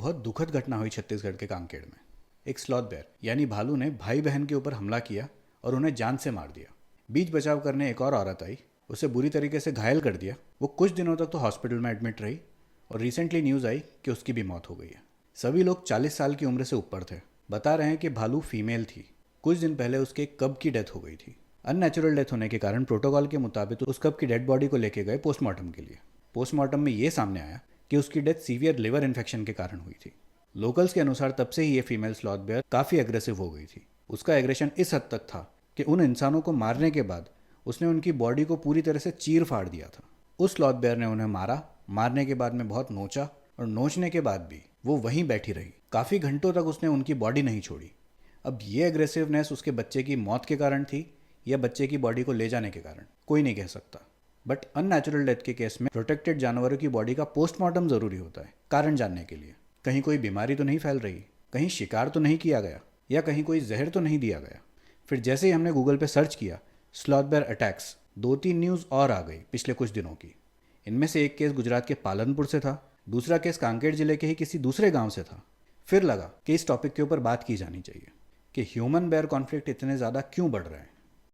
बहुत दुखद घटना हुई छत्तीसगढ़ के कांकेड़ में। एक स्लॉथ बेयर यानी भालू ने भाई बहन के ऊपर हमला किया और उन्हें जान से मार दिया। बीच बचाव करने एक और औरत आई, उसे बुरी तरीके से घायल कर दिया। वो कुछ दिनों तक तो हॉस्पिटल में एडमिट रही और रिसेंटली न्यूज़ आई कि उसकी भी मौत हो गई है। सभी लोग 40 साल की उम्र से ऊपर थे। बता रहे हैं कि भालू फीमेल थी। कुछ दिन पहले उसके एक कब की डेथ हो गई थी। अननेचुरल डेथ होने के कारण प्रोटोकॉल के मुताबिक उस कब की डेड बॉडी को लेके गए पोस्टमार्टम के लिए। पोस्टमार्टम में ये सामने आया कि उसकी डेथ सीवियर लिवर इन्फेक्शन के कारण हुई थी। लोकल्स के अनुसार तब से ही ये फीमेल स्लॉथ बेयर काफ़ी एग्रेसिव हो गई थी। उसका एग्रेशन इस हद तक था कि उन इंसानों को मारने के बाद उसने उनकी बॉडी को पूरी तरह से चीर फाड़ दिया था। उस स्लॉथ बेयर ने उन्हें मारा, मारने के बाद में बहुत नोचा और नोचने के बाद भी वो वहीं बैठी रही। काफ़ी घंटों तक उसने उनकी बॉडी नहीं छोड़ी। अब ये एग्रेसिवनेस उसके बच्चे की मौत के कारण थी या बच्चे की बॉडी को ले जाने के कारण, कोई नहीं कह सकता। बट अननेचुरल डेथ के केस में प्रोटेक्टेड जानवरों की बॉडी का पोस्टमार्टम ज़रूरी होता है, कारण जानने के लिए। कहीं कोई बीमारी तो नहीं फैल रही, कहीं शिकार तो नहीं किया गया, या कहीं कोई जहर तो नहीं दिया गया। फिर जैसे ही हमने गूगल पे सर्च किया स्लॉथ बेयर अटैक्स, 2-3 न्यूज़ और आ गई पिछले कुछ दिनों की। इनमें से एक केस गुजरात के पालनपुर से था, दूसरा केस कांकेर जिले के ही किसी दूसरे गांव से था। फिर लगा कि इस टॉपिक के ऊपर बात की जानी चाहिए कि ह्यूमन बेयर कॉन्फ्लिक्ट इतने ज़्यादा क्यों बढ़ रहे हैं।